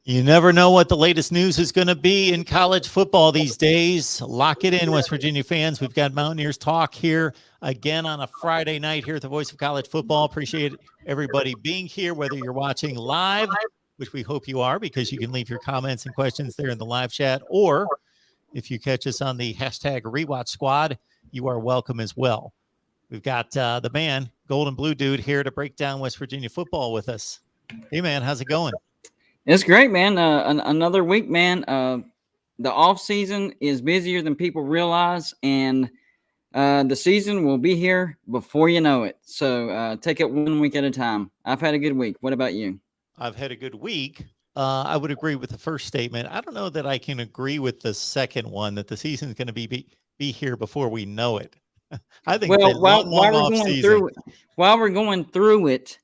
You never know what the latest news is going to be in college football these days. Lock it in, West Virginia fans. We've got Mountaineers talk here again on a Friday night here at the Voice of College Football. Appreciate everybody being here, whether you're watching live, which we hope you are, because you can leave your comments and questions there in the live chat, or if you catch us on the hashtag Rewatch Squad, you are welcome as well. We've got the man, Gold and Blue Dude, here to break down West Virginia football with us. Hey, man, how's it going? It's great, man. Another week, man. The off season is busier than people realize, and the season will be here before you know it. So take it 1 week at a time. I've had a good week. What about you? I've had a good week. I would agree with the first statement. I don't know that I can agree with the second one, that the season is going to be here before we know it. I think while we're going through it,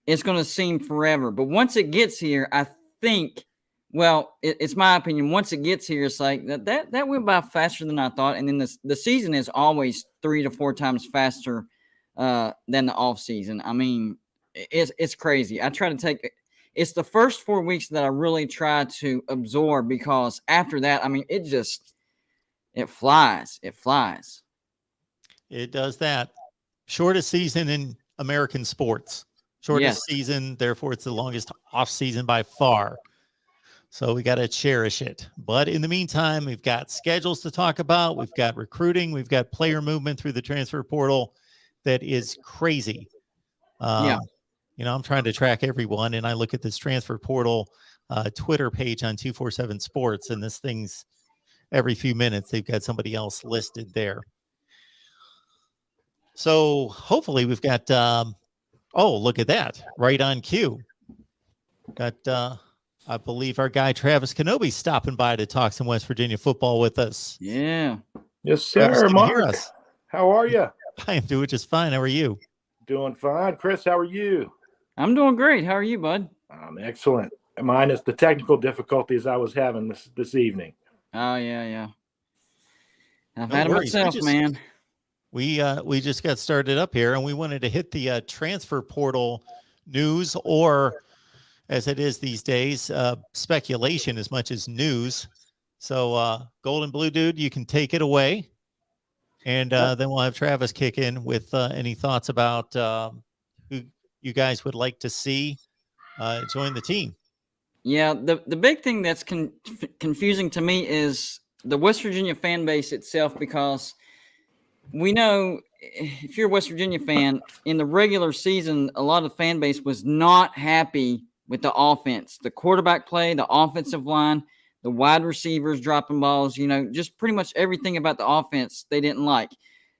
it's going to seem forever. But once it gets here, I think, it's my opinion. Once it gets here, it's like that went by faster than I thought. And then the season is always 3 to 4 times faster than the off season. I mean, it's crazy. I try to take. It's the first 4 weeks that I really try to absorb, because after that, I mean, it flies. It flies. It does that. Shortest season in American sports. Shortest season, therefore it's the longest off season by far. So we got to cherish it. But in the meantime, we've got schedules to talk about. We've got recruiting. We've got player movement through the transfer portal that is crazy. You know, I'm trying to track everyone, and I look at this transfer portal Twitter page on 247 Sports, and this thing's every few minutes they've got somebody else listed there. So hopefully we've got oh, look at that. Right on cue. Got, I believe, our guy Travis Kenobi stopping by to talk some West Virginia football with us. Yeah. Yes, sir, Mark. How are you? I am doing just fine. How are you? Doing fine. Chris, how are you? I'm doing great. How are you, bud? I'm excellent. Minus the technical difficulties I was having this evening. Oh, yeah. I've had it myself, man. We just got started up here, and we wanted to hit the transfer portal news, or as it is these days, speculation as much as news. So Gold and Blue Dude, you can take it away, and then we'll have Travis kick in with any thoughts about who you guys would like to see join the team. Yeah, the big thing that's confusing to me is the West Virginia fan base itself, because we know if you're a West Virginia fan, in the regular season, a lot of the fan base was not happy with the offense, the quarterback play, the offensive line, the wide receivers dropping balls, you know, just pretty much everything about the offense they didn't like.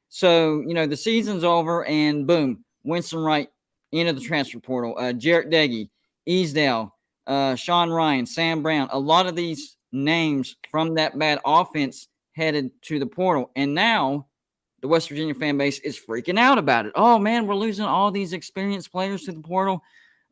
So, you know, the season's over, and boom, Winston Wright into the transfer portal. Jarrett Daggy, Easdale, Sean Ryan, Sam Brown, a lot of these names from that bad offense headed to the portal. And now the West Virginia fan base is freaking out about it. Oh, man, we're losing all these experienced players to the portal.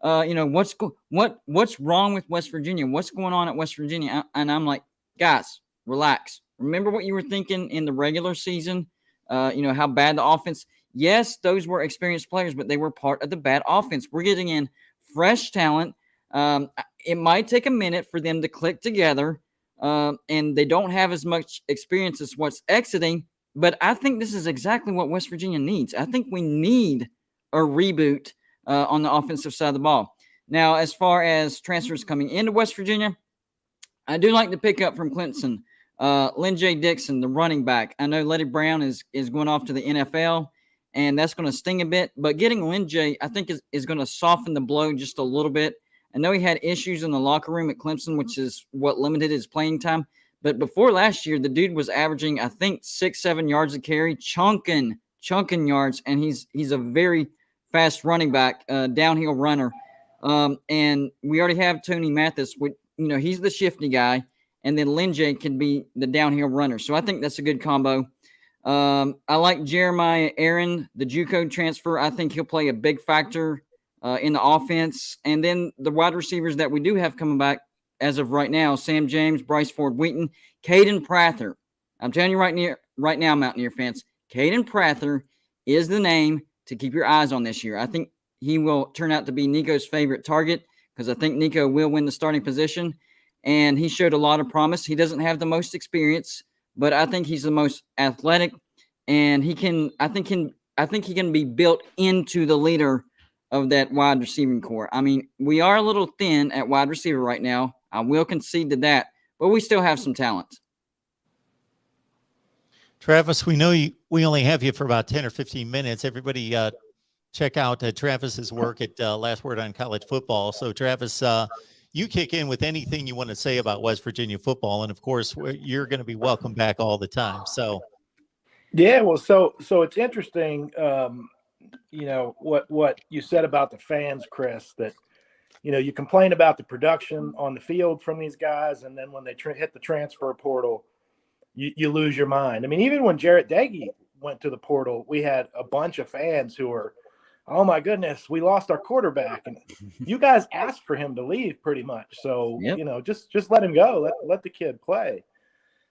You know, what's wrong with West Virginia? What's going on at West Virginia? And I'm like, guys, relax. Remember what you were thinking in the regular season? You know, how bad the offense. Yes, those were experienced players, but they were part of the bad offense. We're getting in fresh talent. It might take a minute for them to click together, and they don't have as much experience as what's exiting. But I think this is exactly what West Virginia needs. I think we need a reboot on the offensive side of the ball. Now, as far as transfers coming into West Virginia, I do like to pick up from Clemson. Lynn J. Dixon, the running back. I know Letty Brown is going off to the NFL, and that's going to sting a bit. But getting Lynn J., I think, is going to soften the blow just a little bit. I know he had issues in the locker room at Clemson, which is what limited his playing time. But before last year, the dude was averaging, I think, 6-7 yards a carry, chunking yards, and he's a very fast running back, downhill runner. And we already have Tony Mathis, which, you know, he's the shifty guy, and then Lynn J. can be the downhill runner. So I think that's a good combo. I like Jeremiah Aaron, the JUCO transfer. I think he'll play a big factor in the offense. And then the wide receivers that we do have coming back as of right now, Sam James, Bryce Ford Wheaton, Caden Prather. I'm telling you right now, Mountaineer fans, Caden Prather is the name to keep your eyes on this year. I think he will turn out to be Nico's favorite target. because I think Nico will win the starting position, and he showed a lot of promise. He doesn't have the most experience, but I think he's the most athletic, and I think he can be built into the leader of that wide receiving core. I mean, we are a little thin at wide receiver right now. I will concede to that, but we still have some talent. Travis, we know we only have you for about 10 or 15 minutes. Everybody check out Travis's work at Last Word on College Football. So Travis, you kick in with anything you want to say about West Virginia football. And of course, you're going to be welcome back all the time. So, yeah, well, so it's interesting, what you said about the fans, Chris, that, you complain about the production on the field from these guys. And then when they hit the transfer portal, you lose your mind. I mean, even when Jarrett Daggy went to the portal, we had a bunch of fans who were, oh my goodness, we lost our quarterback. And you guys asked for him to leave pretty much. So, Yep. Just let him go. Let the kid play.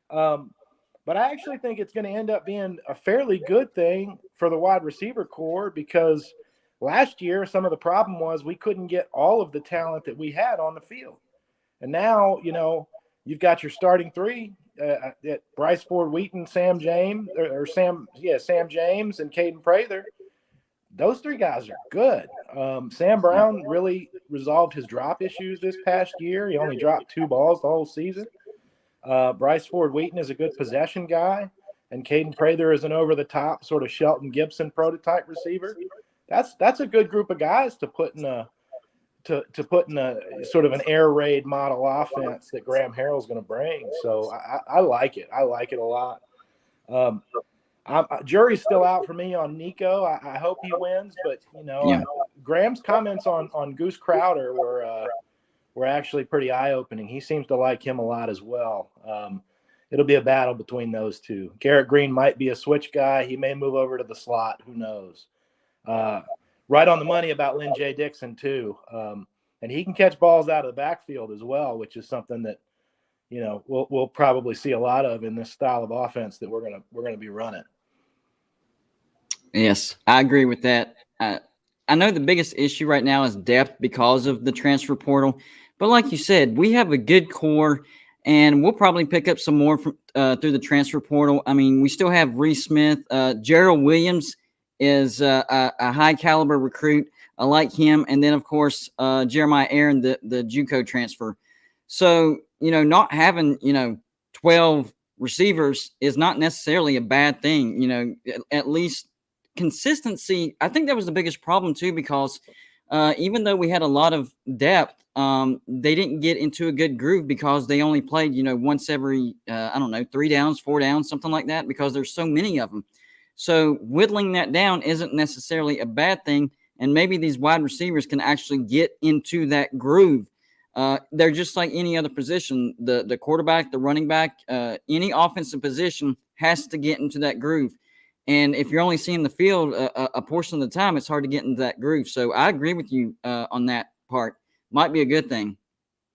But I actually think it's going to end up being a fairly good thing for the wide receiver core, because last year, some of the problem was we couldn't get all of the talent that we had on the field. And now, you've got your starting three, Bryce Ford-Wheaton, Sam James, Sam James, and Caden Prather. Those three guys are good. Sam Brown really resolved his drop issues this past year. He only dropped 2 balls the whole season. Bryce Ford-Wheaton is a good possession guy, and Caden Prather is an over-the-top sort of Shelton Gibson prototype receiver. That's a good group of guys to put in a sort of an air raid model offense that Graham Harrell's going to bring. So I like it. I like it a lot. Jury's still out for me on Nico. I hope he wins, but Graham's comments on Goose Crowder were actually pretty eye-opening. He seems to like him a lot as well. It'll be a battle between those two. Garrett Green might be a switch guy. He may move over to the slot. Who knows? Right on the money about Lynn J. Dixon too. And he can catch balls out of the backfield as well, which is something that, we'll probably see a lot of in this style of offense that we're going to be running. Yes, I agree with that. I know the biggest issue right now is depth because of the transfer portal. But like you said, we have a good core, and we'll probably pick up some more from, through the transfer portal. I mean, we still have Reese Smith. Gerald Williams is a high-caliber recruit. I like him. And then, of course, Jeremiah Aaron, the JUCO transfer. So, not having, 12 receivers is not necessarily a bad thing. At least consistency. I think that was the biggest problem, too, because even though we had a lot of depth, they didn't get into a good groove because they only played, once every, 3 downs, 4 downs, something like that, because there's so many of them. So whittling that down isn't necessarily a bad thing, and maybe these wide receivers can actually get into that groove. They're just like any other position. The quarterback, the running back, any offensive position has to get into that groove. And if you're only seeing the field a portion of the time, it's hard to get into that groove. So I agree with you on that part. Might be a good thing.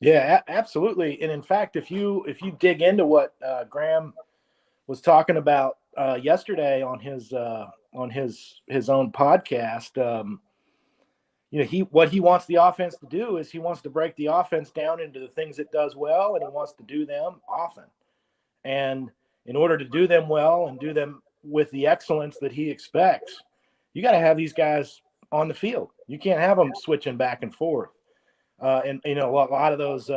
Yeah, absolutely. And in fact, if you dig into what Graham was talking about yesterday on his own podcast, what he wants the offense to do is he wants to break the offense down into the things it does well, and he wants to do them often. And in order to do them well and do them with the excellence that he expects, you got to have these guys on the field. You can't have them switching back and forth. And a lot of those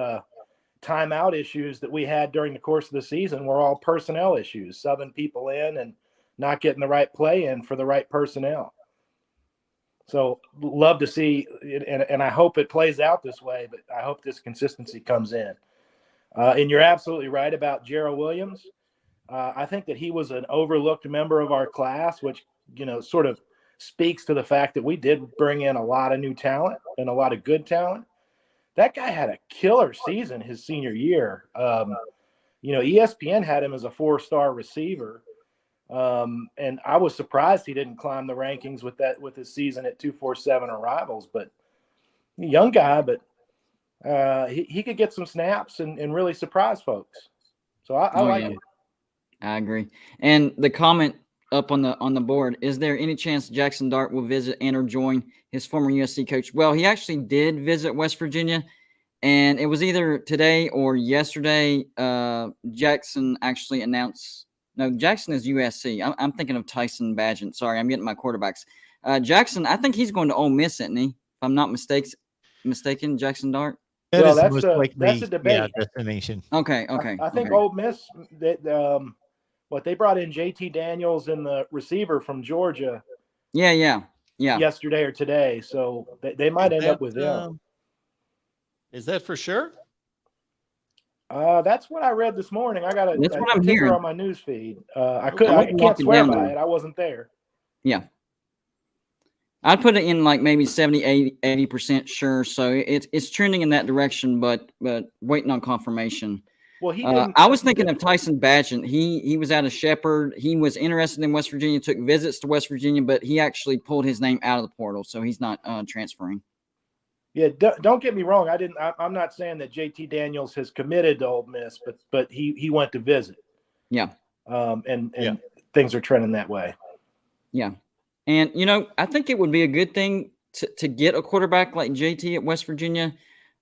timeout issues that we had during the course of the season were all personnel issues, subbing people in and not getting the right play in for the right personnel. So love to see, and I hope it plays out this way, but I hope this consistency comes in. And you're absolutely right about Gerald Williams. I think that he was an overlooked member of our class, which, sort of speaks to the fact that we did bring in a lot of new talent and a lot of good talent. That guy had a killer season his senior year. ESPN had him as a 4-star receiver. And I was surprised he didn't climb the rankings with his season at 247 arrivals, but young guy, but he could get some snaps and really surprise folks. So I like it. I agree. And the comment up on the board. Is there any chance Jackson Dart will visit and or join his former USC coach? Well, he actually did visit West Virginia, and it was either today or yesterday. Jackson actually announced. No, Jackson is USC. I'm thinking of Tyson Bagent. Sorry, I'm getting my quarterbacks. Jackson, I think he's going to Ole Miss, isn't he? If I'm not mistaken, Jackson Dart. Well, that's a debate. Destination. Okay. I think Ole Miss what they brought in JT Daniels and the receiver from Georgia. Yeah. Yesterday or today, so they might end up with them. Is that for sure? That's what I read this morning. I got a ticker on my news feed. I can't swear by it. I wasn't there. Yeah. I'd put it in like maybe 70, 80% sure. So it's trending in that direction, but waiting on confirmation. Well, I was thinking of Tyson Bagent. He was out of Shepherd. He was interested in West Virginia, took visits to West Virginia, but he actually pulled his name out of the portal, so he's not transferring. Yeah, don't get me wrong. I'm not saying that JT Daniels has committed to Ole Miss, but he went to visit. Yeah. And things are trending that way. Yeah. And, I think it would be a good thing to get a quarterback like JT at West Virginia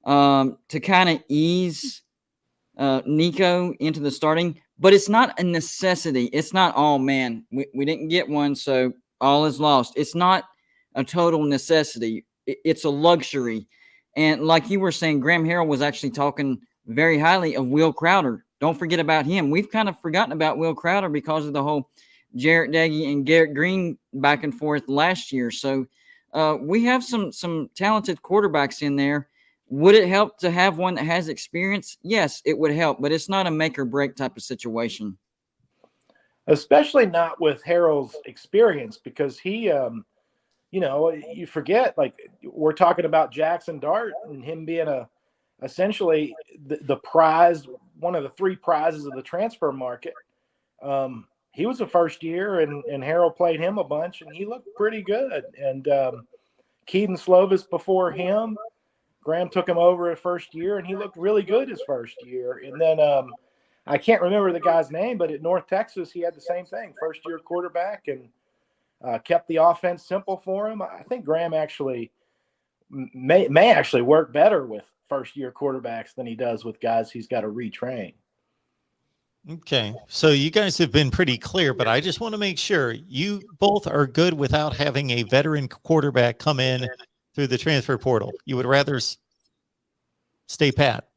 to kind of ease Nico into the starting. But it's not a necessity. It's not, oh, man, we didn't get one, so all is lost. It's not a total necessity. It's a luxury. And like you were saying, Graham Harrell was actually talking very highly of Will Crowder. Don't forget about him. We've kind of forgotten about Will Crowder because of the whole Jarrett Daggy and Garrett Green back and forth last year. So we have some talented quarterbacks in there. Would it help to have one that has experience? Yes, it would help, but it's not a make or break type of situation. Especially not with Harrell's experience, because he, you forget, like, we're talking about Jackson Dart and him being essentially the prize, one of the three prizes of the transfer market. He was a first year, and Harrell played him a bunch, and he looked pretty good. And Caden Slovis before him, Graham took him over his first year, and he looked really good his first year. And then I can't remember the guy's name, but at North Texas, he had the same thing, first-year quarterback, and kept the offense simple for him. I think Graham actually may actually work better with first-year quarterbacks than he does with guys he's got to retrain. Okay, so you guys have been pretty clear, but I just want to make sure you both are good without having a veteran quarterback come in through the transfer portal. You would rather stay pat?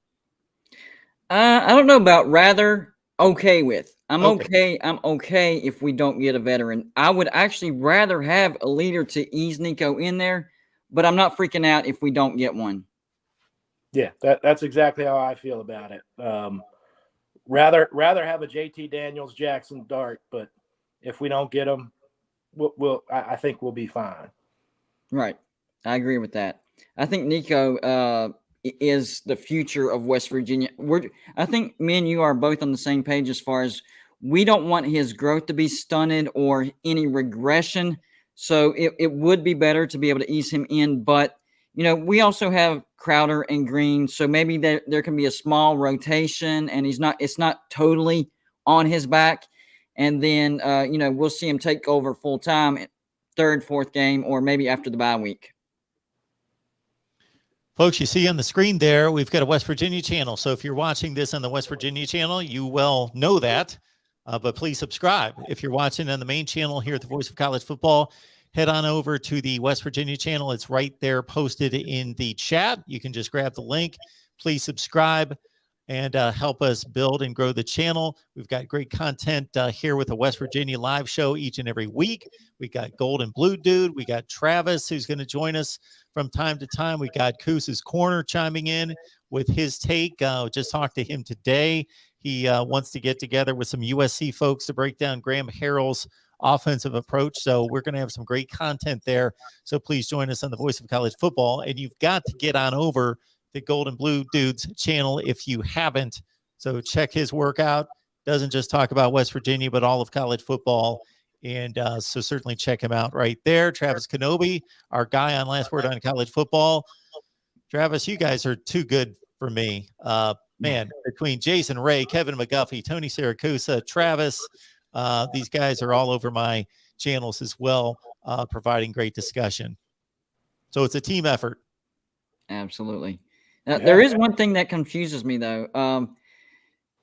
I don't know about rather. Okay with. I'm okay if we don't get a veteran. I would actually rather have a leader to ease Nico in there, but I'm not freaking out if we don't get one. Yeah, that's exactly how I feel about it. Rather have a JT Daniels, Jackson Dart, but if we don't get them, I think we'll be fine. Right, I agree with that. I think Nico is the future of West Virginia. I think me and you are both on the same page as far as we don't want his growth to be stunted or any regression. So it would be better to be able to ease him in, but we also have Crowder and Green, so maybe there can be a small rotation, and it's not totally on his back. And then we'll see him take over full time, third, fourth game, or maybe after the bye week. Folks, you see on the screen there, we've got a West Virginia channel. So if you're watching this on the West Virginia channel, you well know that. But please subscribe. If you're watching on the main channel here at the Voice of College Football, head on over to the West Virginia channel. It's right there posted in the chat. You can just grab the link. Please subscribe and help us build and grow the channel. We've got great content here with the West Virginia live show each and every week. We got Gold and Blue Dude. We got Travis, who's going to join us from time to time. We got Coos's Corner chiming in with his take. Just talked to him today. He wants to get together with some USC folks to break down Graham Harrell's offensive approach. So we're going to have some great content there. So please join us on the Voice of College Football. And you've got to get on over the Gold and Blue Dudes channel if you haven't. So check his work out. Doesn't just talk about West Virginia, but all of college football. And so certainly check him out right there. Travis Kenobi, our guy on Last Word on College Football. Travis, you guys are too good for me. Man, between Jason Ray, Kevin McGuffey, Tony Siracusa, Travis, These guys are all over my channels as well, providing great discussion. So it's a team effort. Absolutely. There is one thing that confuses me, though.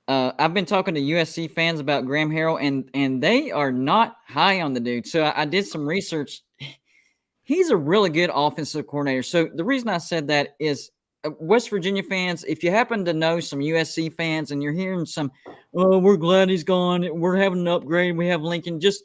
I've been talking to USC fans about Graham Harrell, and they are not high on the dude. So I did some research. He's a really good offensive coordinator. So the reason I said that is West Virginia fans, if you happen to know some USC fans and you're hearing some, oh, we're glad he's gone, we're having an upgrade, we have Lincoln, just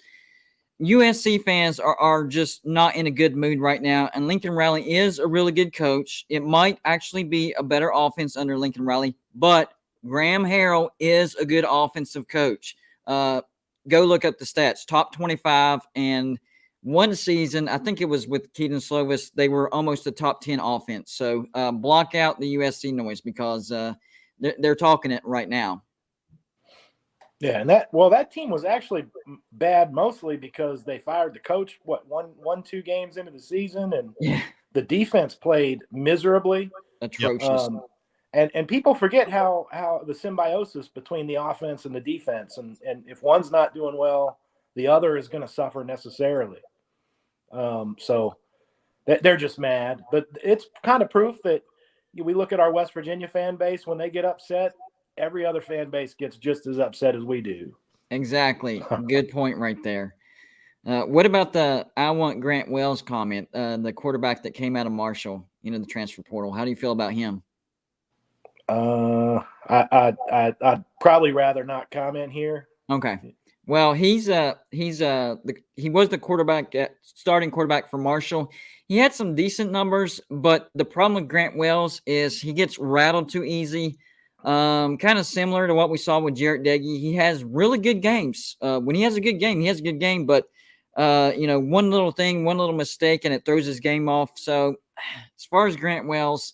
USC fans are just not in a good mood right now. And Lincoln Riley is a really good coach. It might actually be a better offense under Lincoln Riley, but Graham Harrell is a good offensive coach. Go look up the stats. Top 25, and one season, I think it was with Keaton Slovis, they were almost a top 10 offense. So block out the USC noise because they're talking it right now. Yeah, and that team was actually bad mostly because they fired the coach, two games into the season, and the defense played miserably. Atrocious. And people forget how the symbiosis between the offense and the defense, and if one's not doing well, the other is going to suffer necessarily. So they're just mad. But it's kind of proof that we look at our West Virginia fan base, when they get upset, every other fan base gets just as upset as we do. Exactly. Good point right there. What about the I want Grant Wells comment, the quarterback that came out of Marshall, the transfer portal? How do you feel about him? I'd probably rather not comment here. Okay. Well, he was the starting quarterback for Marshall. He had some decent numbers, but the problem with Grant Wells is he gets rattled too easy. Kind of similar to what we saw with Jarrett Daggy. He has really good games. When he has a good game, he has a good game, but one little thing, one little mistake, and it throws his game off. So as far as Grant Wells,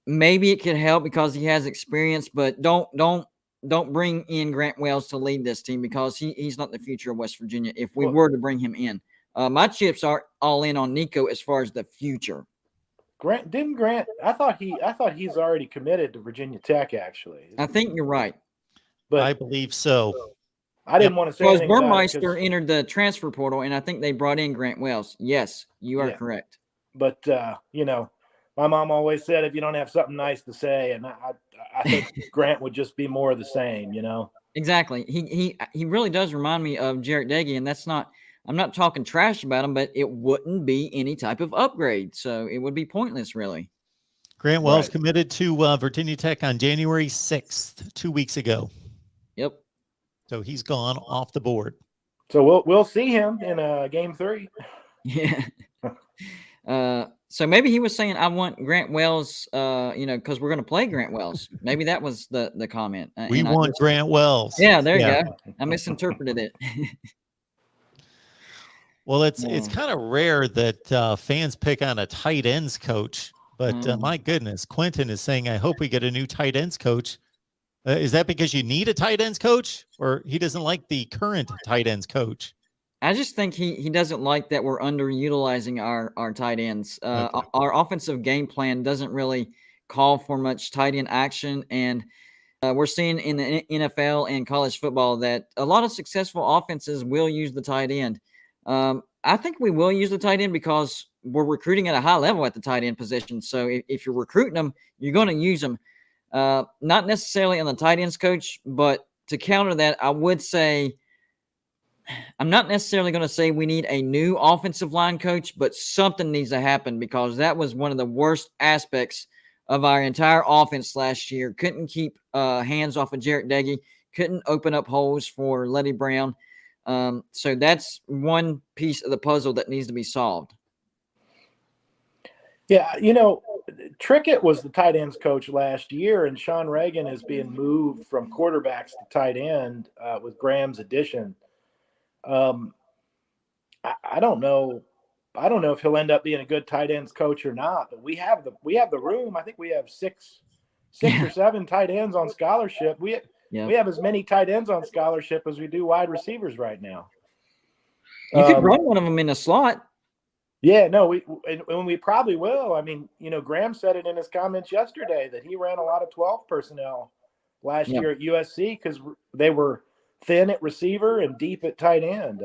maybe it could help because he has experience, but don't bring in Grant Wells to lead this team because he's not the future of West Virginia if we were to bring him in. My chips are all in on Nico as far as the future. Grant, I thought he's already committed to Virginia Tech, actually. I think you're right. But I believe so. I didn't want to say anything Burmeister entered the transfer portal, and I think they brought in Grant Wells. Yes, you are correct. But, my mom always said, if you don't have something nice to say, and I think Grant would just be more of the same, Exactly. He really does remind me of Jarrett Daggy, and I'm not talking trash about him, but it wouldn't be any type of upgrade, so it would be pointless, really. Grant Wells committed to Virginia Tech on January 6th, 2 weeks ago. Yep. So he's gone off the board. So we'll see him in game 3. Yeah. So maybe he was saying, I want Grant Wells, because we're going to play Grant Wells. Maybe that was the comment. We want Grant Wells. Yeah, there you go. I misinterpreted it. Well, it's kind of rare that fans pick on a tight ends coach, but my goodness, Quentin is saying, I hope we get a new tight ends coach. Is that because you need a tight ends coach, or he doesn't like the current tight ends coach? I just think he doesn't like that we're underutilizing our tight ends. Our offensive game plan doesn't really call for much tight end action, and we're seeing in the NFL and college football that a lot of successful offenses will use the tight end. I think we will use the tight end because we're recruiting at a high level at the tight end position. So if you're recruiting them, you're going to use them. Not necessarily on the tight ends coach, but to counter that, I would say I'm not necessarily going to say we need a new offensive line coach, but something needs to happen because that was one of the worst aspects of our entire offense last year. Couldn't keep hands off of Jarrett Daggy, couldn't open up holes for Letty Brown. So that's one piece of the puzzle that needs to be solved. Yeah, Trickett was the tight ends coach last year, and Sean Reagan is being moved from quarterbacks to tight end with Graham's addition. I don't know. I don't know if he'll end up being a good tight ends coach or not, but we have the room. I think we have six or 7 tight ends on scholarship. We have as many tight ends on scholarship as we do wide receivers right now. You could run one of them in a slot. Yeah, no, we probably will. I mean, Graham said it in his comments yesterday that he ran a lot of 12 personnel last year at USC because they were thin at receiver and deep at tight end.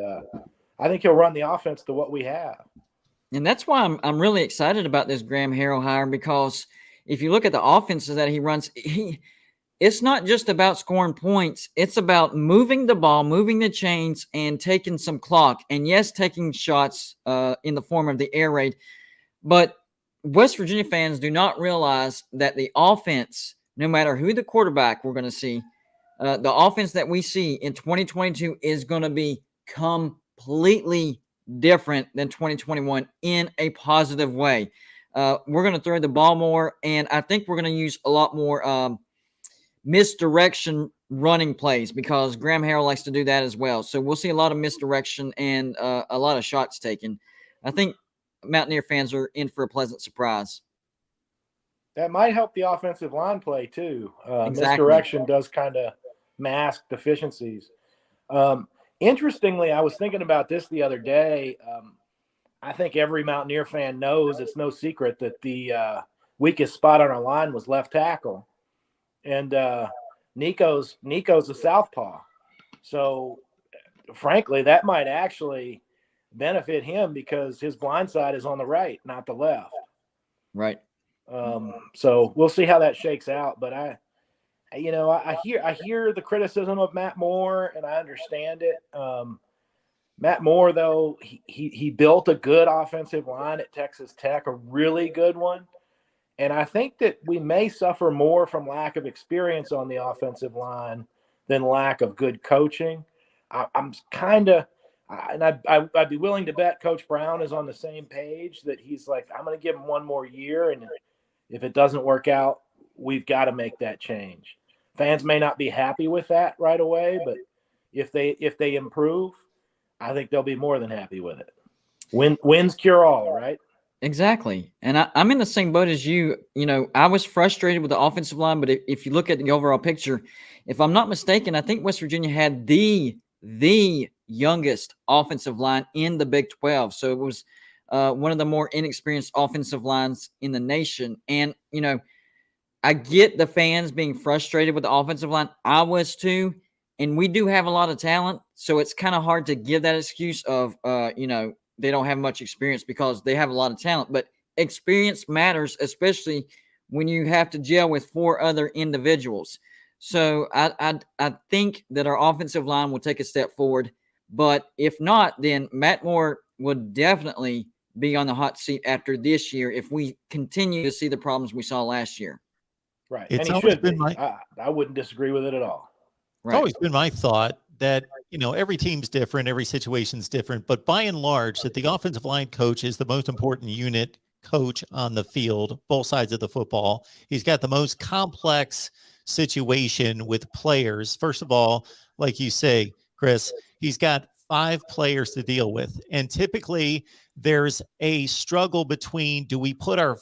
I think he'll run the offense to what we have. And that's why I'm really excited about this Graham Harrell hire, because if you look at the offenses that he runs, it's not just about scoring points. It's about moving the ball, moving the chains, and taking some clock. And yes, taking shots in the form of the air raid. But West Virginia fans do not realize that the offense, no matter who the quarterback we're going to see, the offense that we see in 2022 is going to be completely different than 2021 in a positive way. We're going to throw the ball more, and I think we're going to use a lot more misdirection running plays, because Graham Harrell likes to do that as well. So we'll see a lot of misdirection and a lot of shots taken. I think Mountaineer fans are in for a pleasant surprise. That might help the offensive line play too. Exactly. Misdirection does kind of mask deficiencies. Interestingly, I was thinking about this the other day. I think every Mountaineer fan knows, it's no secret, that the weakest spot on our line was left tackle. And Nico's a southpaw. So, frankly, that might actually benefit him, because his blind side is on the right, not the left. Right. So we'll see how that shakes out. But I hear the criticism of Matt Moore, and I understand it. Matt Moore, though, he built a good offensive line at Texas Tech, a really good one. And I think that we may suffer more from lack of experience on the offensive line than lack of good coaching. I'm kind of, and I'd be willing to bet Coach Brown is on the same page, that he's like, I'm going to give him one more year, and if it doesn't work out, we've got to make that change. Fans may not be happy with that right away, but if they improve, I think they'll be more than happy with it. Wins cure all, right? Exactly. And I'm in the same boat as you. You know, I was frustrated with the offensive line, but if you look at the overall picture, if I'm not mistaken, I think West Virginia had the youngest offensive line in the Big 12. So it was one of the more inexperienced offensive lines in the nation. And, you know, I get the fans being frustrated with the offensive line. I was too. And we do have a lot of talent. So it's kind of hard to give that excuse of, they don't have much experience, because they have a lot of talent. But experience matters, especially when you have to gel with 4 other individuals. So I think that our offensive line will take a step forward. But if not, then Matt Moore would definitely be on the hot seat after this year if we continue to see the problems we saw last year. Right. It's and he always should been be. I wouldn't disagree with it at all. It's always been my thought that, every team's different, every situation's different, but by and large, that the offensive line coach is the most important unit coach on the field, both sides of the football. He's got the most complex situation with players. First of all, like you say, Chris, he's got 5 players to deal with. And typically there's a struggle between, do we put our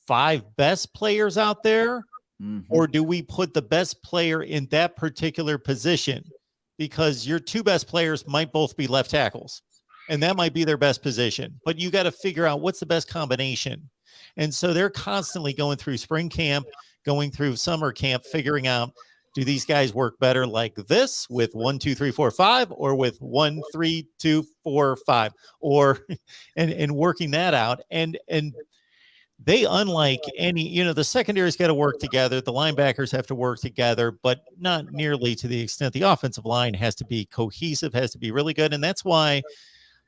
5 best players out there? Or do we put the best player in that particular position? Because your 2 best players might both be left tackles, and that might be their best position. But you got to figure out what's the best combination. And so they're constantly going through spring camp, going through summer camp, figuring out, do these guys work better like this with 1, 2, 3, 4, 5, or with 1, 3, 2, 4, 5, or and working that out. And they, unlike any, the secondary's got to work together. The linebackers have to work together, but not nearly to the extent the offensive line has to be cohesive, has to be really good. And that's why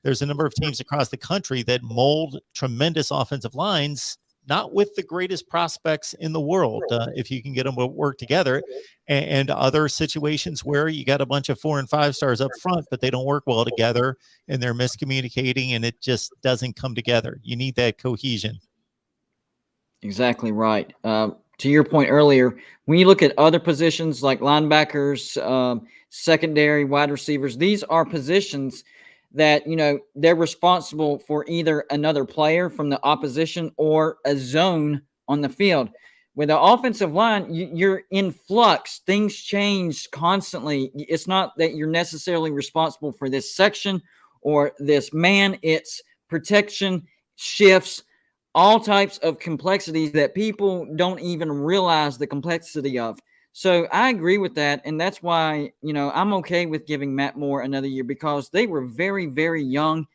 there's a number of teams across the country that mold tremendous offensive lines, not with the greatest prospects in the world, if you can get them to work together, and other situations where you got a bunch of 4 and 5 stars up front, but they don't work well together and they're miscommunicating and it just doesn't come together. You need that cohesion. Exactly right. To your point earlier, when you look at other positions like linebackers, secondary, wide receivers, these are positions that, they're responsible for either another player from the opposition or a zone on the field. With the offensive line, you're in flux. Things change constantly. It's not that you're necessarily responsible for this section or this man. It's protection, shifts, all types of complexities that people don't even realize the complexity of. So I agree with that. And that's why, I'm okay with giving Matt Moore another year because they were very, very young.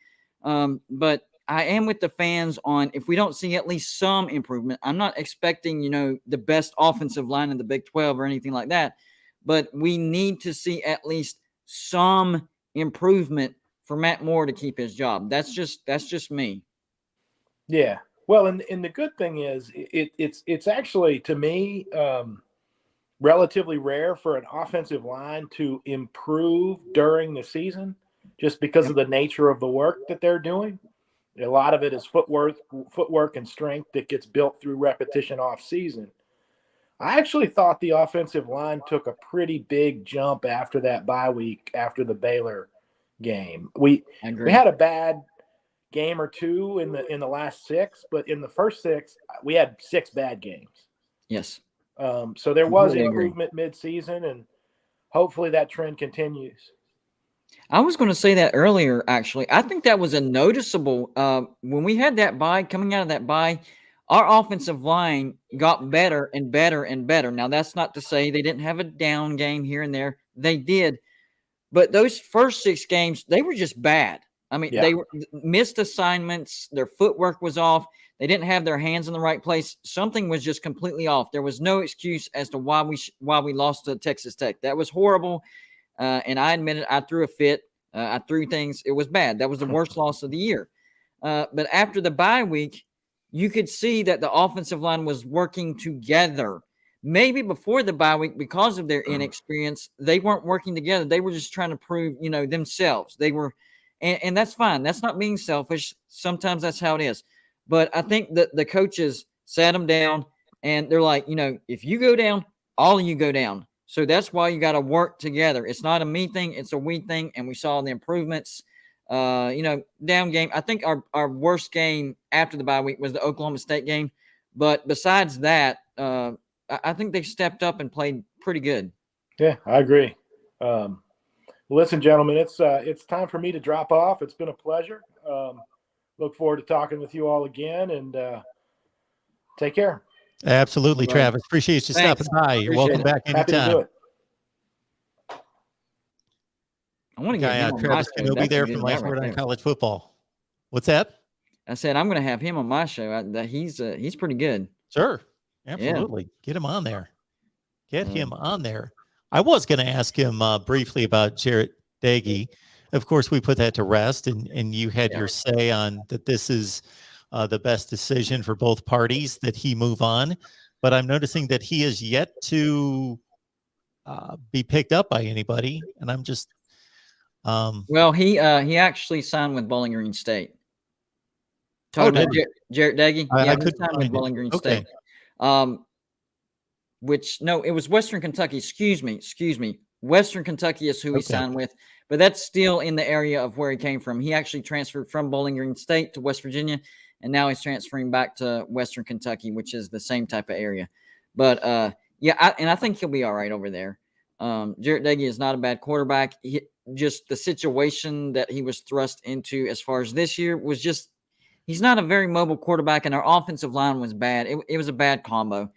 But I am with the fans on if we don't see at least some improvement. I'm not expecting, the best offensive line in the Big 12 or anything like that. But we need to see at least some improvement for Matt Moore to keep his job. That's just me. Yeah. Well, and the good thing is it's actually, to me, relatively rare for an offensive line to improve during the season just because of the nature of the work that they're doing. A lot of it is footwork and strength that gets built through repetition off season. I actually thought the offensive line took a pretty big jump after that bye week, after the Baylor game. We had a bad game or two in the last 6, but in the first 6, we had 6 bad games. Yes. So there was improvement mid-season, and hopefully that trend continues. I was going to say that earlier, actually. I think that was a noticeable when we had that bye, coming out of that bye, our offensive line got better and better and better. Now, that's not to say they didn't have a down game here and there. They did. But those first 6 games, they were just bad. I mean, they were missed assignments. Their footwork was off. They didn't have their hands in the right place. Something was just completely off. There was no excuse as to why we lost to Texas Tech. That was horrible. And I admit it, I threw a fit. I threw things. It was bad. That was the worst loss of the year. But after the bye week, you could see that the offensive line was working together. Maybe before the bye week, because of their inexperience, they weren't working together. They were just trying to prove, themselves. They were, and that's fine. That's not being selfish. Sometimes that's how it is. But I think that the coaches sat them down, and they're like, if you go down, all of you go down. So that's why you got to work together. It's not a me thing. It's a we thing. And we saw the improvements, down game. I think our worst game after the bye week was the Oklahoma State game. But besides that, I think they stepped up and played pretty good. Yeah, I agree. Listen, gentlemen, it's time for me to drop off. It's been a pleasure. Look forward to talking with you all again, and take care. Absolutely, Travis. Appreciate you stopping by. You're welcome back anytime. Happy to do it. I want to get him on Travis my show. Kenobi there from Last Word on College Football. What's that? I said I'm going to have him on my show. He's pretty good. Sure, absolutely. Yeah. Get him on there. Get him on there. I was going to ask him briefly about Jarrett Daggy. Of course, we put that to rest, and you had your say on that. This is the best decision for both parties, that he move on. But I'm noticing that he is yet to be picked up by anybody, and I'm just. Well, he actually signed with Bowling Green State. Talking about Jarrett Daggy. I he signed with Bowling Green State. It was Western Kentucky. Excuse me. Western Kentucky is who he signed with, but that's still in the area of where he came from. He actually transferred from Bowling Green State to West Virginia, and now he's transferring back to Western Kentucky, which is the same type of area. But I think he'll be all right over there. Jarrett Daggy is not a bad quarterback. Just the situation that he was thrust into as far as this year was just he's not a very mobile quarterback, and our offensive line was bad. It was a bad combo.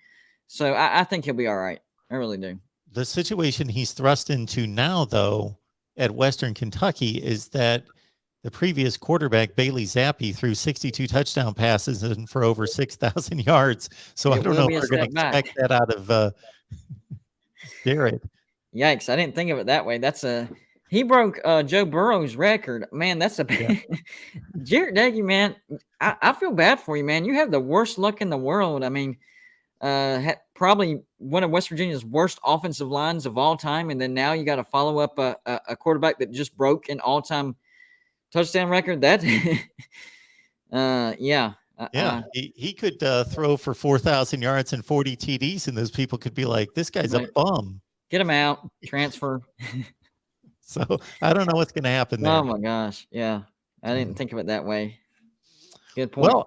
So I think he'll be all right. I really do. The situation he's thrust into now, though, at Western Kentucky is that the previous quarterback, Bailey Zappi, threw 62 touchdown passes and for over 6,000 yards. So I don't know if we're going to expect that out of Jarrett. Yikes. I didn't think of it that way. He broke Joe Burrow's record. Man, that's a bad. Jarrett Daggy, man, I feel bad for you, man. You have the worst luck in the world. I mean, probably one of West Virginia's worst offensive lines of all time, and then now you got to follow up a quarterback that just broke an all-time touchdown record. That, he could throw for 4,000 yards and 40 TDs, and those people could be like, "This guy's a bum. Get him out, transfer." So I don't know what's going to happen there. Oh my gosh, yeah, I didn't think of it that way. Good point. Well,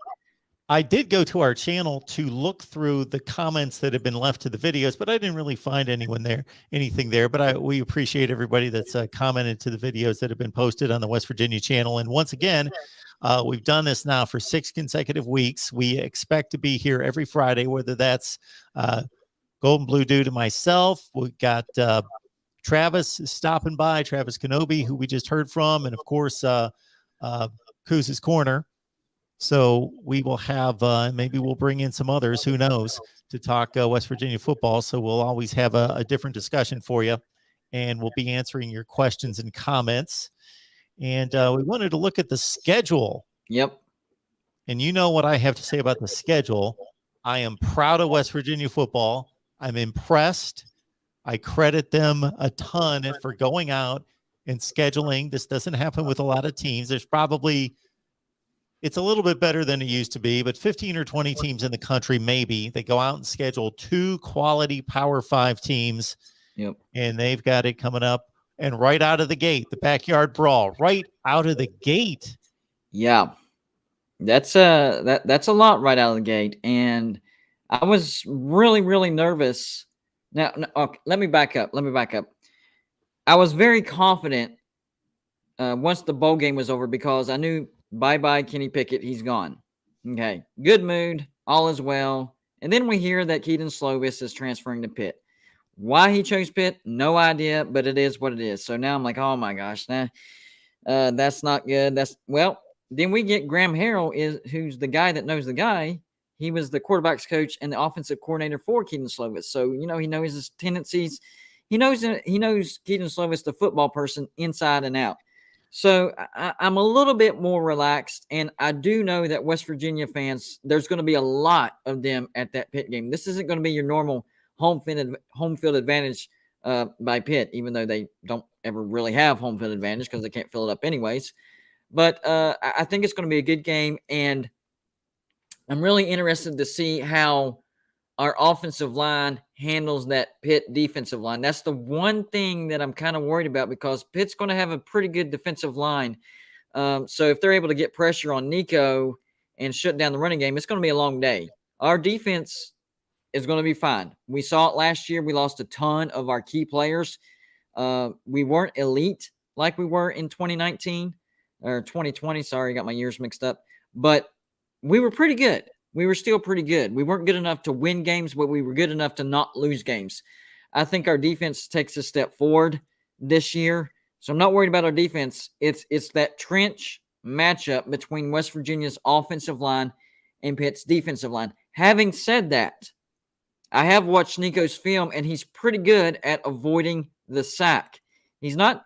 I did go to our channel to look through the comments that have been left to the videos, but I didn't really find anything there. But we appreciate everybody that's commented to the videos that have been posted on the West Virginia channel. And once again, we've done this now for 6 consecutive weeks. We expect to be here every Friday, whether that's Golden Blue Dude and myself. We got Travis stopping by, Travis Kenobi, who we just heard from, and of course, Kuz's Corner. So we will have, maybe we'll bring in some others, who knows, to talk West Virginia football. So we'll always have a different discussion for you, and we'll be answering your questions and comments. And we wanted to look at the schedule. Yep. And you know what I have to say about the schedule. I am proud of West Virginia football. I'm impressed. I credit them a ton for going out and scheduling. This doesn't happen with a lot of teams. There's probably, it's a little bit better than it used to be, but 15 or 20 teams in the country, maybe. They go out and schedule 2 quality Power 5 teams. Yep. And they've got it coming up. And right out of the gate, the backyard brawl, right out of the gate. Yeah. That's a lot right out of the gate. And I was really, really nervous. Now, okay, let me back up. I was very confident once the bowl game was over, because I knew bye-bye Kenny Pickett, he's gone. Okay, good mood, all is well. And then we hear that Caden Slovis is transferring to Pitt. Why he chose Pitt, no idea, but it is what it is. So now I'm like, oh my gosh, that's not good. Then we get Graham Harrell, who's the guy that knows the guy. He was the quarterback's coach and the offensive coordinator for Caden Slovis. So, he knows his tendencies. He knows Caden Slovis, the football person, inside and out. So I'm a little bit more relaxed, and I do know that West Virginia fans, there's going to be a lot of them at that Pitt game. This isn't going to be your normal home field advantage by Pitt, even though they don't ever really have home field advantage because they can't fill it up anyways. But I think it's going to be a good game, and I'm really interested to see how our offensive line handles that Pitt defensive line. That's the one thing that I'm kind of worried about, because Pitt's going to have a pretty good defensive line. So if they're able to get pressure on Nico and shut down the running game, it's going to be a long day. Our defense is going to be fine. We saw it last year. We lost a ton of our key players. We weren't elite like we were in 2019 or 2020. Sorry, I got my years mixed up. But we were pretty good. We were still pretty good. We weren't good enough to win games, but we were good enough to not lose games. I think our defense takes a step forward this year. So I'm not worried about our defense. It's that trench matchup between West Virginia's offensive line and Pitt's defensive line. Having said that, I have watched Nico's film, and he's pretty good at avoiding the sack. He's not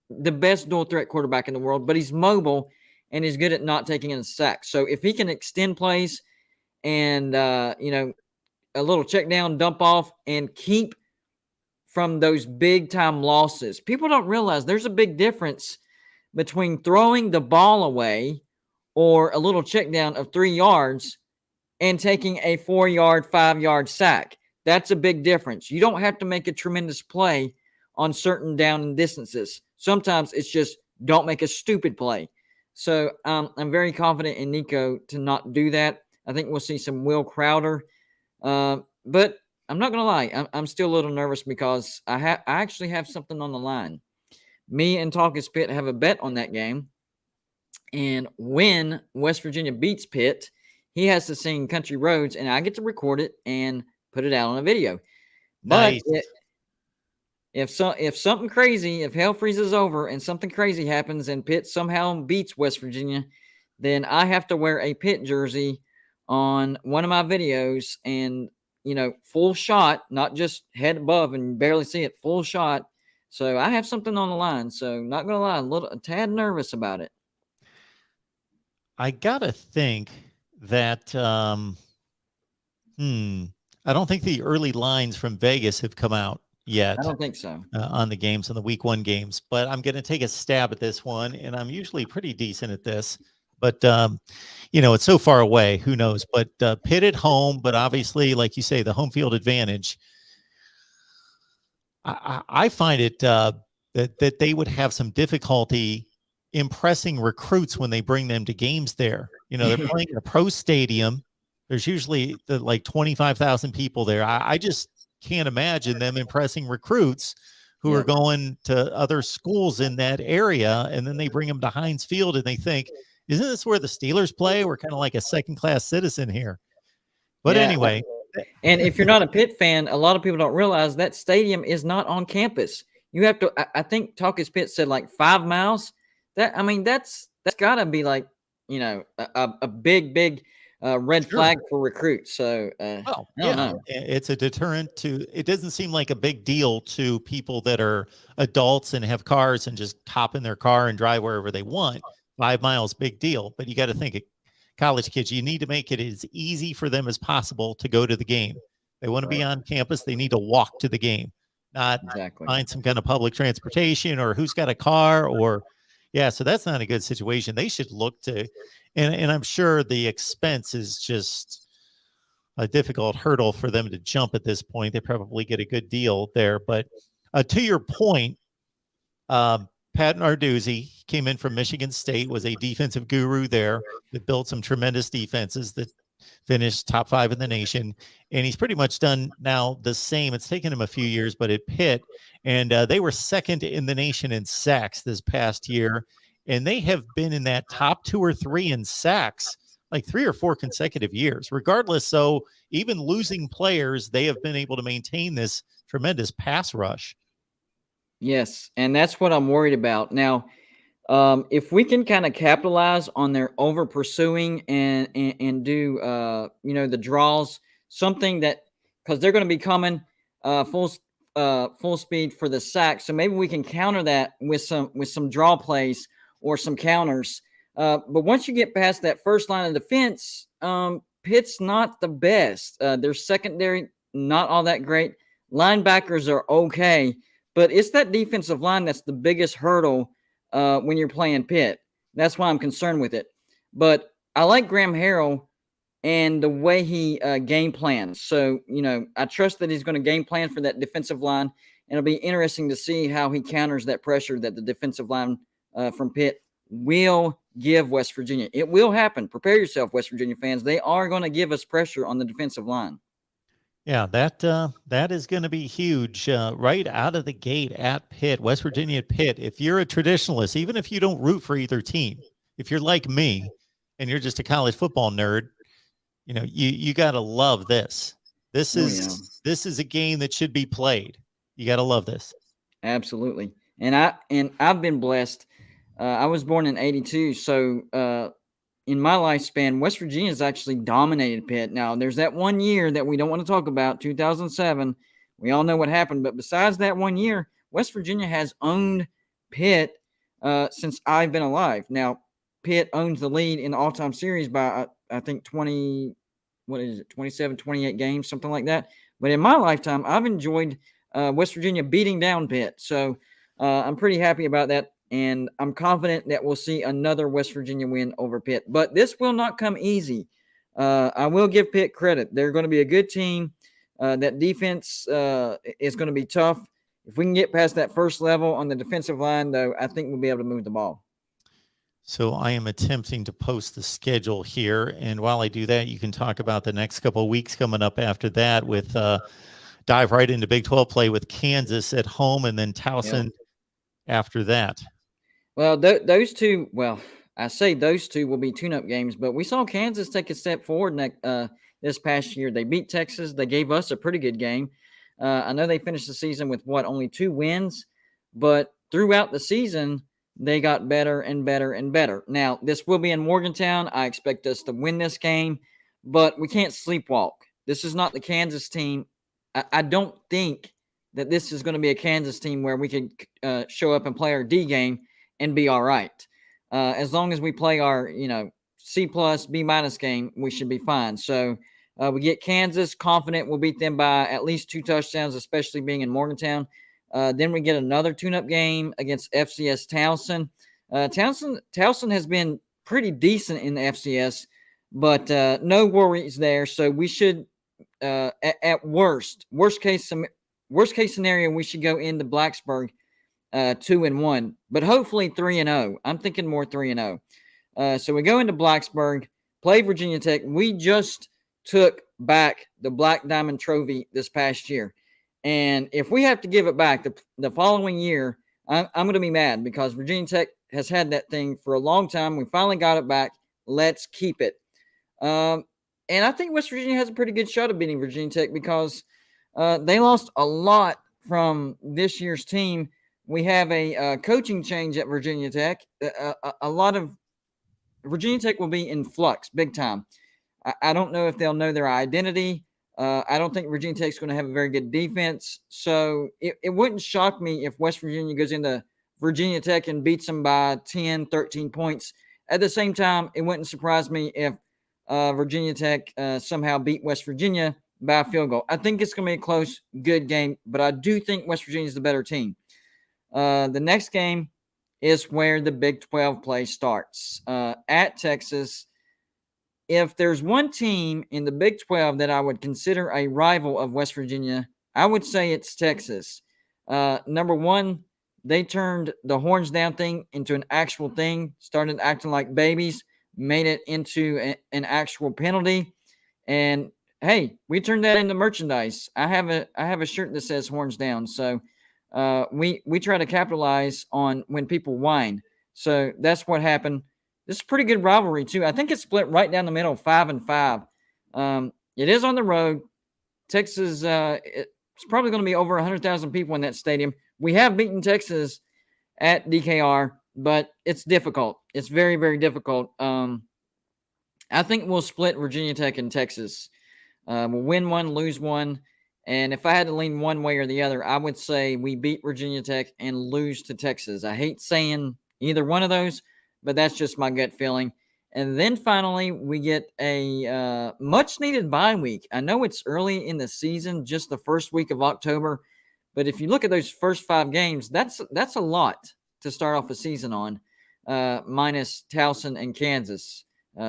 the best dual threat quarterback in the world, but he's mobile and he's good at not taking in a sack. So if he can extend plays and, a little check down, dump off, and keep from those big time losses. People don't realize there's a big difference between throwing the ball away or a little check down of 3 yards and taking a 4-yard, 5-yard sack. That's a big difference. You don't have to make a tremendous play on certain down and distances. Sometimes it's just don't make a stupid play. So I'm very confident in Nico to not do that. I think we'll see some Will Crowder. But I'm not going to lie. I'm still a little nervous because I actually have something on the line. Me and Talkus Pitt have a bet on that game. And when West Virginia beats Pitt, he has to sing Country Roads, and I get to record it and put it out on a video. But Nice. if something crazy, if hell freezes over and something crazy happens and Pitt somehow beats West Virginia, then I have to wear a Pitt jersey on one of my videos and, full shot, not just head above and barely see it, full shot. So I have something on the line. So not going to lie, a tad nervous about it. I got to think that, I don't think the early lines from Vegas have come out yet. I don't think so. On the games, on the week 1 games, but I'm going to take a stab at this one, and I'm usually pretty decent at this, but it's so far away, who knows, but Pitt at home, but obviously, like you say, the home field advantage. I find it that they would have some difficulty impressing recruits when they bring them to games there. They're playing in a pro stadium. There's usually like 25,000 people there. I just can't imagine them impressing recruits who are going to other schools in that area, and then they bring them to Heinz Field and they think, isn't this where the Steelers play? We're kind of like a second-class citizen here. But anyway, And if you're not a Pitt fan, a lot of people don't realize that stadium is not on campus. You have to. I think Talkis Pitt said like 5 miles. That's got to be like a big red flag for recruits. So I don't know. It's a deterrent to. It doesn't seem like a big deal to people that are adults and have cars and just hop in their car and drive wherever they want. 5 miles, big deal. But you got to think, college kids, you need to make it as easy for them as possible to go to the game. They want to be on campus. They need to walk to the game, not find some kind of public transportation or who's got a car so that's not a good situation. They should look to, and I'm sure the expense is just a difficult hurdle for them to jump at this point. They probably get a good deal there. But to your point, Pat Narduzzi came in from Michigan State, was a defensive guru there that built some tremendous defenses that finished top 5 in the nation. And he's pretty much done now the same. It's taken him a few years, but at Pitt, and they were second in the nation in sacks this past year. And they have been in that top 2 or 3 in sacks like 3 or 4 consecutive years. Regardless, so even losing players, they have been able to maintain this tremendous pass rush. Yes, and that's what I'm worried about. Now, if we can kind of capitalize on their over pursuing and do the draws, something that, because they're going to be coming full speed for the sack, so maybe we can counter that with some draw plays or some counters. But once you get past that first line of defense, Pitt's not the best. Their secondary not all that great. Linebackers are okay. But it's that defensive line that's the biggest hurdle when you're playing Pitt. That's why I'm concerned with it. But I like Graham Harrell and the way he game plans. So, I trust that he's going to game plan for that defensive line. And it'll be interesting to see how he counters that pressure that the defensive line from Pitt will give West Virginia. It will happen. Prepare yourself, West Virginia fans. They are going to give us pressure on the defensive line. Yeah, that is going to be huge right out of the gate at Pitt, West Virginia at Pitt. If you're a traditionalist, even if you don't root for either team, if you're like me and you're just a college football nerd, you got to love this. This is a game that should be played. You got to love this. Absolutely. And I've been blessed. I was born in 82, so in my lifespan, West Virginia has actually dominated Pitt. Now, there's that one year that we don't want to talk about, 2007. We all know what happened. But besides that one year, West Virginia has owned Pitt since I've been alive. Now, Pitt owns the lead in the all-time series by, I think, 27, 28 games, something like that. But in my lifetime, I've enjoyed West Virginia beating down Pitt. So I'm pretty happy about that. And I'm confident that we'll see another West Virginia win over Pitt. But this will not come easy. I will give Pitt credit. They're going to be a good team. That defense is going to be tough. If we can get past that first level on the defensive line, though, I think we'll be able to move the ball. So I am attempting to post the schedule here. And while I do that, you can talk about the next couple of weeks coming up after that with dive right into Big 12 play with Kansas at home and then Towson after that. Well, those two, I say those two will be tune-up games, but we saw Kansas take a step forward this past year. They beat Texas. They gave us a pretty good game. I know they finished the season with, only 2 wins, but throughout the season, they got better and better and better. Now, this will be in Morgantown. I expect us to win this game, but we can't sleepwalk. This is not the Kansas team. I don't think that this is going to be a Kansas team where we can show up and play our D game and be all right. As long as we play our, C+, B- game, we should be fine. So we get Kansas, confident we'll beat them by at least 2 touchdowns, especially being in Morgantown. Then we get another tune-up game against FCS Towson. Towson has been pretty decent in the FCS, but no worries there. So we should, at worst case scenario, we should go into Blacksburg 2-1, but hopefully 3-0. I'm thinking more 3-0. So we go into Blacksburg, play Virginia Tech. We just took back the Black Diamond Trophy this past year. And if we have to give it back the following year, I'm going to be mad because Virginia Tech has had that thing for a long time. We finally got it back. Let's keep it. And I think West Virginia has a pretty good shot of beating Virginia Tech because they lost a lot from this year's team. We have a coaching change at Virginia Tech. A lot of Virginia Tech will be in flux big time. I don't know if they'll know their identity. I don't think Virginia Tech's going to have a very good defense. So it wouldn't shock me if West Virginia goes into Virginia Tech and beats them by 10, 13 points. At the same time, it wouldn't surprise me if Virginia Tech somehow beat West Virginia by a field goal. I think it's going to be a close, good game, but I do think West Virginia is the better team. The next game is where the Big 12 play starts at Texas. If there's one team in the Big 12 that I would consider a rival of West Virginia, I would say it's Texas. Number one, they turned the horns down thing into an actual thing, started acting like babies, made it into an actual penalty. And hey, we turned that into merchandise. I have a shirt that says horns down. So we try to capitalize on when people whine. So that's what happened. This is a pretty good rivalry too. I think it's split right down the middle, 5-5. It is on the road. Texas, it's probably going to be over 100,000 people in that stadium. We have beaten Texas at DKR, but it's difficult. It's very, very difficult. I think we'll split Virginia Tech and Texas. We'll win one, lose one. And if I had to lean one way or the other, I would say we beat Virginia Tech and lose to Texas. I hate saying either one of those, but that's just my gut feeling. And then finally, we get a much-needed bye week. I know it's early in the season, just the first week of October, but if you look at those first 5 games, that's a lot to start off a season on, minus Towson and Kansas,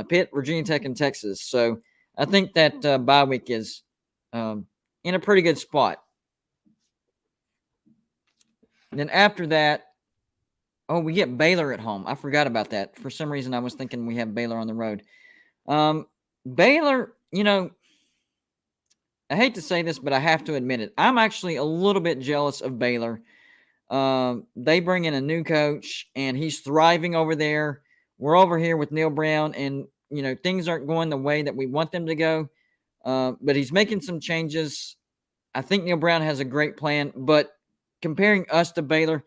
Pitt, Virginia Tech, and Texas. So I think that bye week is in a pretty good spot. And then after that, we get Baylor at home. I forgot about that. For some reason, I was thinking we have Baylor on the road. Baylor, I hate to say this, but I have to admit it. I'm actually a little bit jealous of Baylor. They bring in a new coach, and he's thriving over there. We're over here with Neil Brown, and, things aren't going the way that we want them to go. But he's making some changes. I think Neil Brown has a great plan, but comparing us to Baylor,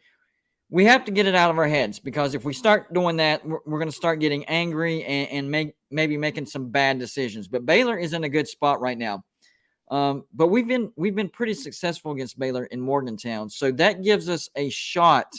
we have to get it out of our heads, because if we start doing that, we're going to start getting angry and maybe making some bad decisions. But Baylor is in a good spot right now. But we've been pretty successful against Baylor in Morgantown, so that gives us a shot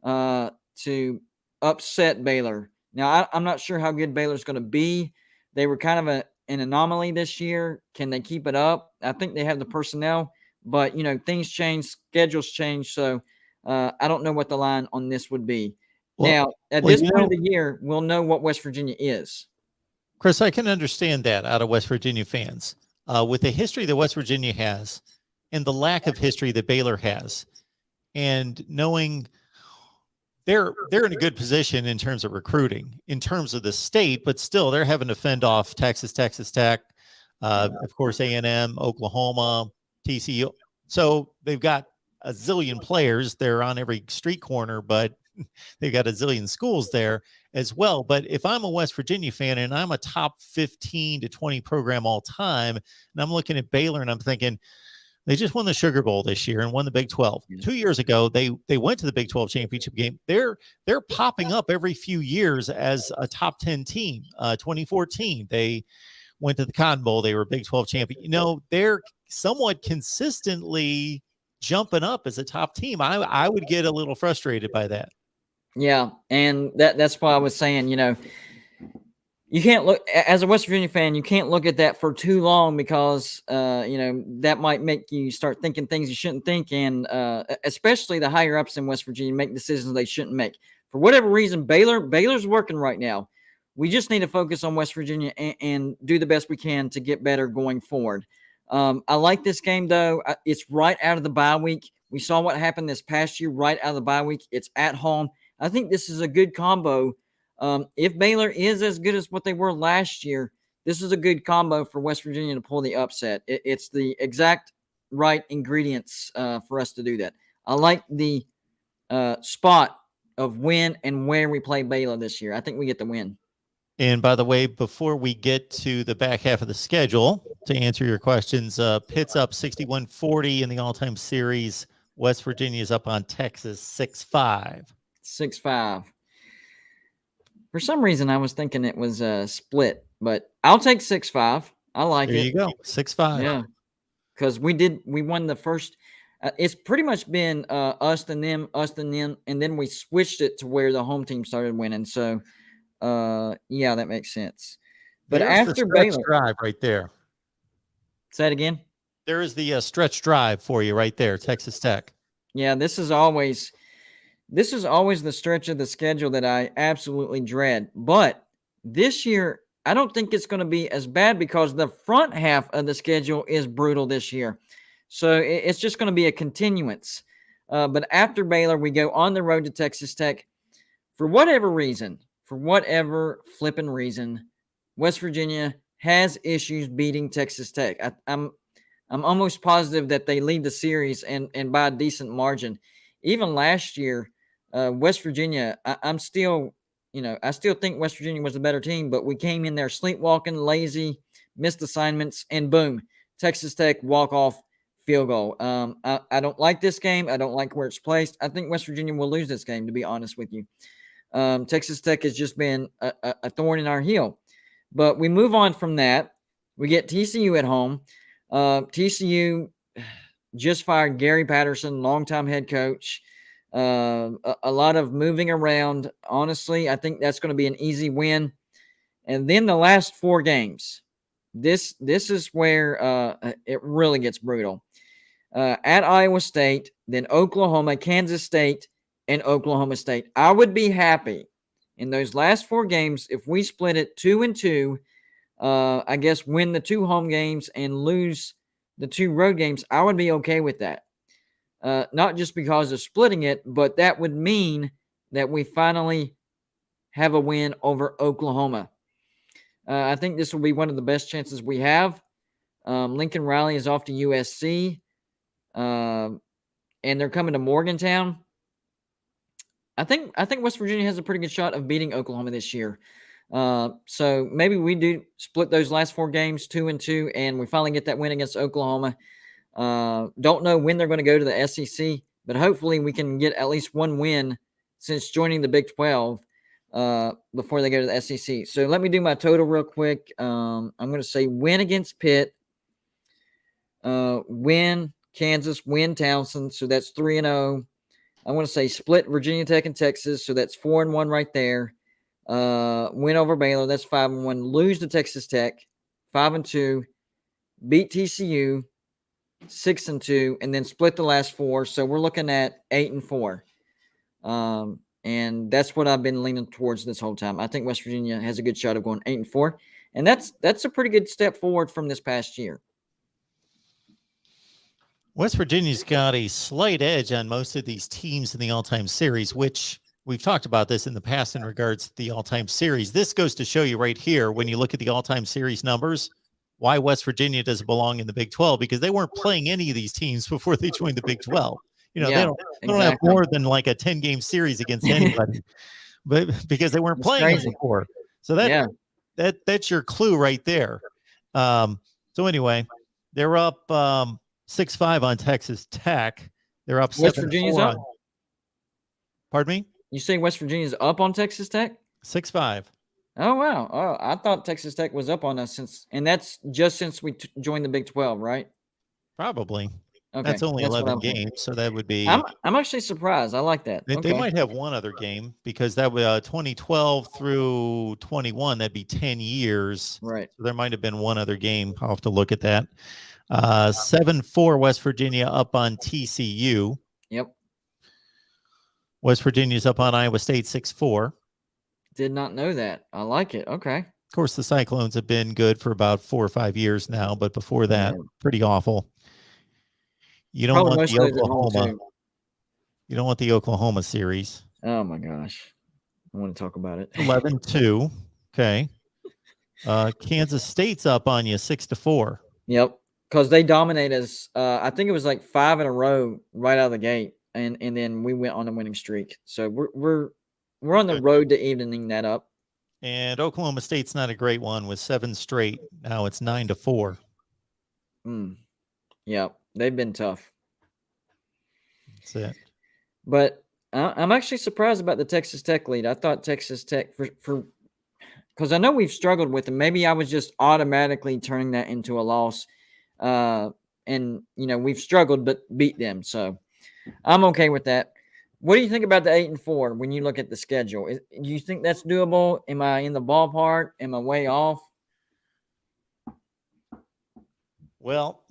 to upset Baylor. Now, I'm not sure how good Baylor's going to be. They were kind of an anomaly this year. Can they keep it up? I think they have the personnel, but things change, schedules change, so I don't know what the line on this would be. Now, at this point of the year, we'll know what West Virginia is. Chris, I can understand that out of West Virginia fans. With the history that West Virginia has and the lack of history that Baylor has, and knowing they're in a good position in terms of recruiting, in terms of the state, but still they're having to fend off Texas Tech, of course, A&M, Oklahoma, TCU. So they've got a zillion players. They're on every street corner, but they've got a zillion schools there as well. But if I'm a West Virginia fan and I'm a top 15 to 20 program all time, and I'm looking at Baylor and I'm thinking, they just won the Sugar Bowl this year and won the Big 12. 2 years ago, they went to the Big 12 championship game. They're popping up every few years as a top 10 team. 2014, they went to the Cotton Bowl. They were Big 12 champion. They're somewhat consistently jumping up as a top team. I would get a little frustrated by that. Yeah, and that's why I was saying, you can't look, as a West Virginia fan, you can't look at that for too long, because that might make you start thinking things you shouldn't think, and especially the higher ups in West Virginia make decisions they shouldn't make. For whatever reason, Baylor's working right now. We just need to focus on West Virginia and do the best we can to get better going forward. I like this game, though. It's right out of the bye week. We saw what happened this past year right out of the bye week. It's at home. I think this is a good combo. If Baylor is as good as what they were last year, this is a good combo for West Virginia to pull the upset. It's the exact right ingredients for us to do that. I like the spot of when and where we play Baylor this year. I think we get the win. And by the way, before we get to the back half of the schedule, to answer your questions, Pitt's up 61-40 in the all-time series. West Virginia is up on Texas 6-5. 6-5. For some reason, I was thinking it was a split, but I'll take 6-5. I like There it. you go, 6-5. Yeah, because we won the first. It's pretty much been us and them, and then we switched it to where the home team started winning. So, yeah, that makes sense. But There's after the stretch Baylor, drive right there. say it again. There is the stretch drive for you right there, Texas Tech. Yeah, this is always the stretch of the schedule that I absolutely dread. But this year, I don't think it's going to be as bad because the front half of the schedule is brutal this year. So it's just going to be a continuance. But after Baylor, we go on the road to Texas Tech. For whatever flipping reason, West Virginia has issues beating Texas Tech. I'm almost positive that they lead the series and by a decent margin. Even last year, West Virginia, I still think West Virginia was the better team, but we came in there sleepwalking, lazy, missed assignments, and boom, Texas Tech walk-off field goal. I don't like this game. I don't like where it's placed. I think West Virginia will lose this game, to be honest with you. Texas Tech has just been a thorn in our heel. But we move on from that. We get TCU at home. TCU just fired Gary Patterson, longtime head coach. A lot of moving around. Honestly, I think that's going to be an easy win. And then the last 4 games. This is where it really gets brutal. At Iowa State, then Oklahoma, Kansas State, and Oklahoma State. I would be happy in those last 4 games if we split it 2-2. I guess win the 2 home games and lose the 2 road games. I would be okay with that. Not just because of splitting it, but that would mean that we finally have a win over Oklahoma. I think this will be one of the best chances we have. Lincoln Riley is off to USC, and they're coming to Morgantown. I think West Virginia has a pretty good shot of beating Oklahoma this year. So maybe we do split those last 4 games 2-2, and we finally get that win against Oklahoma. Don't know when they're going to go to the SEC, but hopefully we can get at least 1 win since joining the Big 12 before they go to the SEC. So let me do my total real quick. I'm going to say win against Pitt, win Kansas, win Towson. So that's 3-0. I want to say split Virginia Tech and Texas. So that's 4-1 right there. Win over Baylor. That's 5-1. Lose to Texas Tech, 5-2. Beat TCU, 6-2, and then split the last 4. So we're looking at 8-4. And that's what I've been leaning towards this whole time. I think West Virginia has a good shot of going 8-4, and that's a pretty good step forward from this past year. West Virginia's got a slight edge on most of these teams in the all-time series, which we've talked about this in the past in regards to the all-time series. This goes to show you right here, when you look at the all-time series numbers, why West Virginia doesn't belong in the Big 12, because they weren't playing any of these teams before they joined the Big 12. You know, Yeah, they don't have more than like a 10-game series against anybody, but because they weren't playing them before. So that's your clue right there. So anyway, they're up 6-5 on Texas Tech. They're up 7-4. West Virginia's up? Pardon me? You say West Virginia's up on Texas Tech? 6-5. Oh, wow. Oh, I thought Texas Tech was up on us and that's just since we joined the Big 12, right? Probably. Okay. That's only 11 games, so that would be. I'm actually surprised. I like that. They might have one other game, because that was 2012 through 21. That'd be 10 years. Right. So there might have been one other game. I'll have to look at that. 7-4 West Virginia up on TCU. Yep. West Virginia's up on Iowa State 6-4. Did not know that. I like it. Okay. Of course, the Cyclones have been good for about 4 or 5 years now, but before that, pretty awful. You don't want the Oklahoma. You don't want the Oklahoma series. Oh my gosh, I want to talk about it. 11-2. Okay. Kansas State's up on you 6-4. Yep, because they dominate us. I think it was like 5 in a row right out of the gate, and then we went on a winning streak. So we're on the road to evening that up. And Oklahoma State's not a great one with 7 straight. Now it's 9-4. Yeah, they've been tough. That's it. But I'm actually surprised about the Texas Tech lead. I thought Texas Tech because I know we've struggled with them. Maybe I was just automatically turning that into a loss. And, we've struggled but beat them. So I'm okay with that. What do you think about the 8-4 when you look at the schedule? Do you think that's doable? Am I in the ballpark? Am I way off? Well,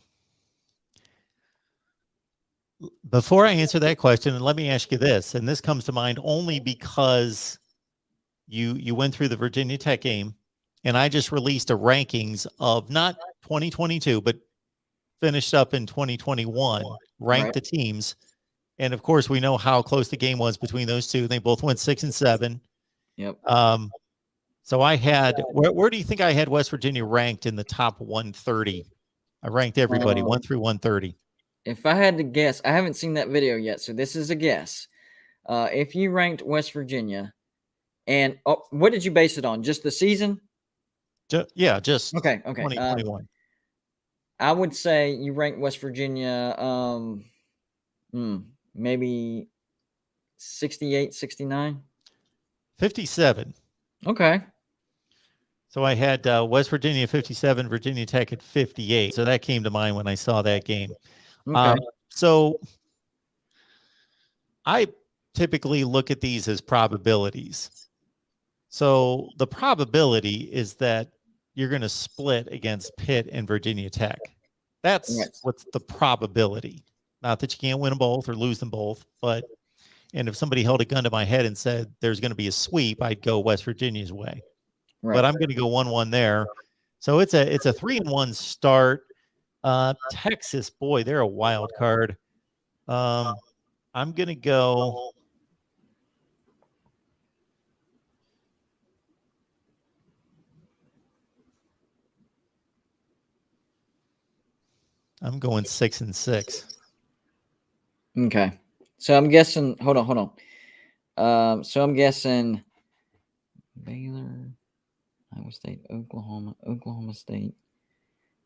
before I answer that question, let me ask you this, and this comes to mind only because you went through the Virginia Tech game, and I just released a rankings of not 2022, but finished up in 2021, ranked the teams. And of course, we know how close the game was between those two. They both went 6 and 7. Yep. So I had, where do you think I had West Virginia ranked in the top 130? I ranked everybody 1 through 130. If I had to guess, I haven't seen that video yet, so this is a guess. If you ranked West Virginia, and what did you base it on? Just the season? Just okay. 2021. I would say you ranked West Virginia maybe 68, 69? 57. Okay. So I had West Virginia 57, Virginia Tech at 58. So that came to mind when I saw that game. Okay. So I typically look at these as probabilities. So the probability is that you're going to split against Pitt and Virginia Tech. That's what's the probability. Not that you can't win them both or lose them both, and if somebody held a gun to my head and said there's going to be a sweep, I'd go West Virginia's way. Right. But I'm going to go 1-1 there. So it's a 3-1 start. Texas, boy, they're a wild card. I'm going to go. I'm going 6 and 6. Okay. So I'm guessing, hold on. So I'm guessing Baylor, Iowa State, Oklahoma State.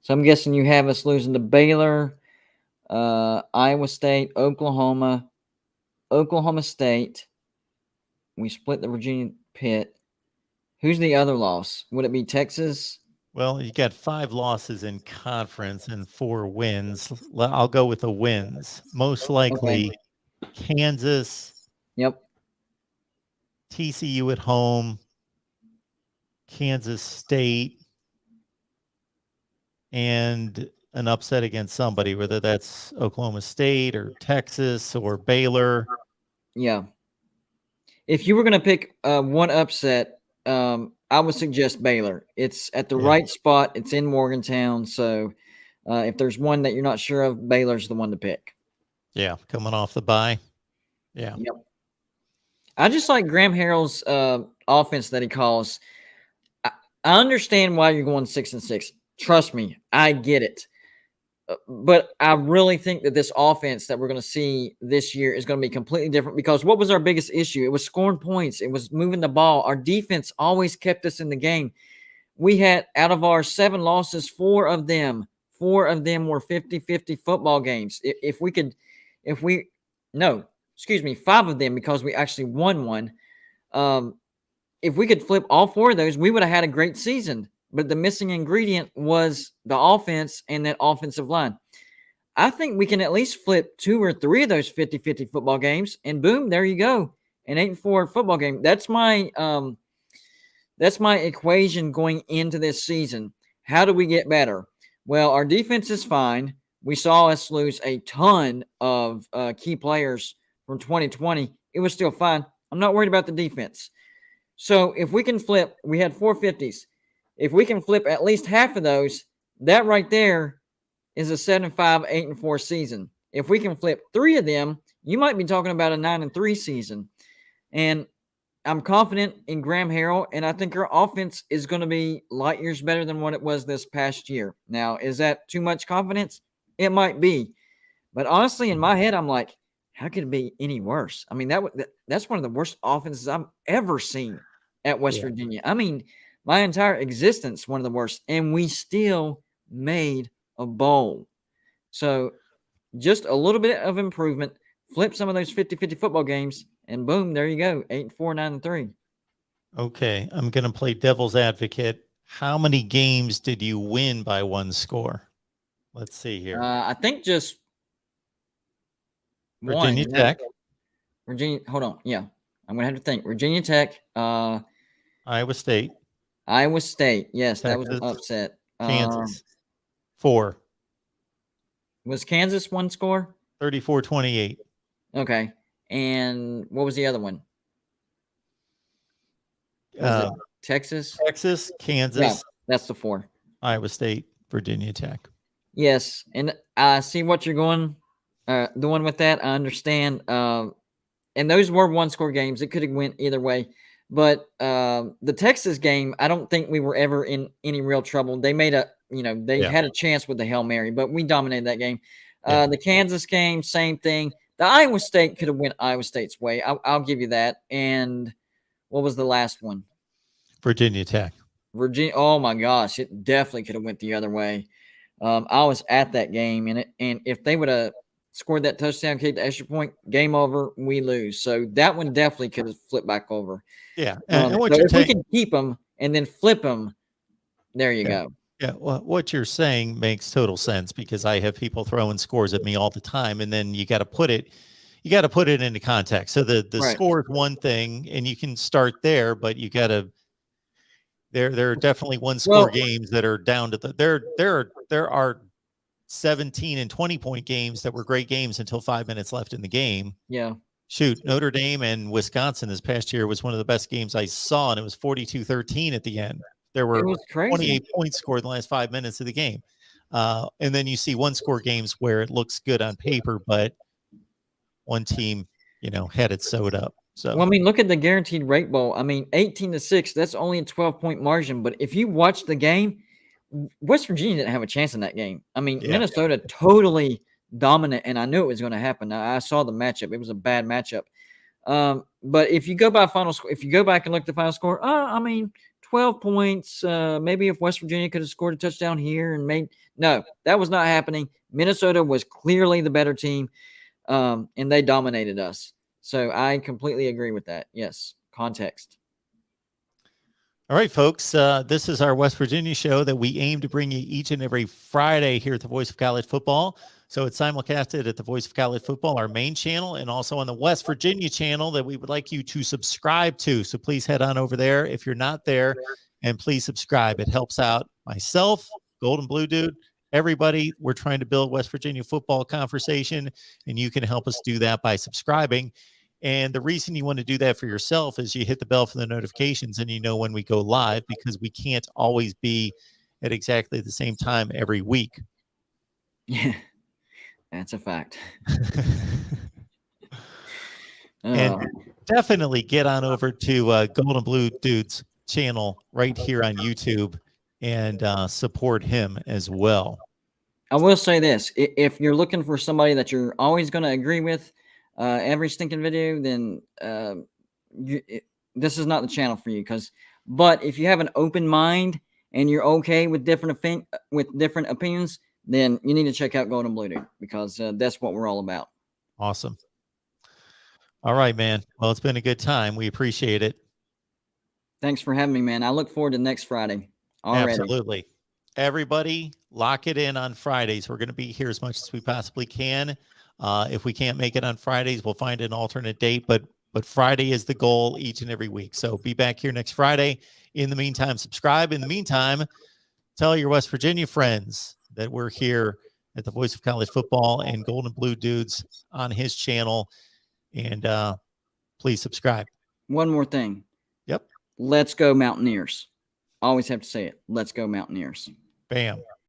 So I'm guessing you have us losing to Baylor, Iowa State, Oklahoma State. We split the Virginia Pitt. Who's the other loss? Would it be Texas? Well, you got 5 losses in conference and 4 wins. I'll go with the wins. Most likely Kansas. Yep. TCU at home. Kansas State. And an upset against somebody, whether that's Oklahoma State or Texas or Baylor. Yeah. If you were going to pick one upset, I would suggest Baylor. It's at the right spot. It's in Morgantown. So if there's one that you're not sure of, Baylor's the one to pick. Yeah, coming off the bye. Yeah. Yep. I just like Graham Harrell's offense that he calls. I understand why you're going 6 and 6. Trust me, I get it. But I really think that this offense that we're going to see this year is going to be completely different, because what was our biggest issue? It was scoring points. It was moving the ball. Our defense always kept us in the game. We had, out of our 7 losses, 4 of them were 50-50 football games. 5 of them, because we actually won one. If we could flip all 4 of those, we would have had a great season. But the missing ingredient was the offense and that offensive line. I think we can at least flip 2 or 3 of those 50-50 football games, and boom, there you go. An 8-4 football game. That's my equation going into this season. How do we get better? Well, our defense is fine. We saw us lose a ton of key players from 2020. It was still fine. I'm not worried about the defense. So if we can flip, we had 4 50s. If we can flip at least half of those, that right there is a 7-5, 8-4 season. If we can flip 3 of them, you might be talking about a 9-3 season. And I'm confident in Graham Harrell, and I think our offense is going to be light years better than what it was this past year. Now, is that too much confidence? It might be. But honestly, in my head, I'm like, how could it be any worse? I mean, that's one of the worst offenses I've ever seen. at West Virginia. I mean, my entire existence, one of the worst, and we still made a bowl. So just a little bit of improvement, flip some of those 50-50 football games, and boom, there you go, 8-4, 9-3. Okay, I'm going to play devil's advocate. How many games did you win by one score? Let's see here. I think just Virginia one. Tech. Virginia, hold on. Yeah, I'm going to have to think. Virginia Tech. Iowa State. Iowa State. Yes, Texas, that was an upset. Kansas. 4. Was Kansas one score? 34-28. Okay. And what was the other one? Was it Texas? Texas, Kansas. Yeah, that's the 4. Iowa State, Virginia Tech. Yes, and I see what you're doing with that. I understand. And those were one-score games. It could have went either way. But the Texas game, I don't think we were ever in any real trouble. They made they had a chance with the Hail Mary, but we dominated that game. The Kansas game, same thing. The Iowa State could have went Iowa State's way. I'll give you that. And what was the last one? Virginia Tech. Virginia. Oh my gosh, it definitely could have went the other way. I was at that game, and if they would have scored that touchdown, kicked the extra point, game over, we lose. So that one definitely could have flipped back over. Yeah, and so if we can keep them and then flip them, there you go. Yeah, well, what you're saying makes total sense because I have people throwing scores at me all the time, and then you got to put it into context. So the score is one thing, and you can start there, but you got to. There are definitely one-score games that are down to there are 17 and 20-point games that were great games until 5 minutes left in the game. Yeah. Shoot, Notre Dame and Wisconsin this past year was one of the best games I saw, and it was 42-13 at the end. There were 28 points scored in the last 5 minutes of the game. And then you see one-score games where it looks good on paper, but one team, had it sewed up. So, well, I mean, look at the guaranteed rate bowl. I mean, 18-6, that's only a 12-point margin. But if you watch the game, West Virginia didn't have a chance in that game. I mean, Minnesota totally dominant, and I knew it was going to happen. I saw the matchup. It was a bad matchup. But if you go by final score, if you go back and look at the final score, I mean, 12 points. Maybe if West Virginia could have scored a touchdown here and no, that was not happening. Minnesota was clearly the better team, and they dominated us. So I completely agree with that. Yes, context. All right, folks. This is our West Virginia show that we aim to bring you each and every Friday here at the Voice of College Football. So it's simulcasted at the Voice of College Football, our main channel, and also on the West Virginia channel that we would like you to subscribe to. So please head on over there if you're not there, and please subscribe. It helps out myself, Golden Blue Dude, everybody. We're trying to build West Virginia football conversation, and you can help us do that by subscribing. And the reason you want to do that for yourself is you hit the bell for the notifications and you know when we go live, because we can't always be at exactly the same time every week. Yeah, that's a fact. And definitely get on over to Golden Blue Dude's channel right here on YouTube and support him as well. I will say this. If you're looking for somebody that you're always going to agree with, every stinking video, then this is not the channel for you. But if you have an open mind and you're okay with different opinions, then you need to check out Golden Blue Dude, because that's what we're all about. Awesome. All right, man. Well, it's been a good time. We appreciate it. Thanks for having me, man. I look forward to next Friday. Already. Absolutely. Everybody, lock it in on Fridays. We're going to be here as much as we possibly can. If we can't make it on Fridays, we'll find an alternate date, but Friday is the goal each and every week. So be back here next Friday. In the meantime, subscribe. In the meantime, tell your West Virginia friends that we're here at the Voice of College Football and Golden Blue Dudes on his channel. And please subscribe. One more thing. Yep. Let's go Mountaineers. Always have to say it. Let's go Mountaineers. Bam.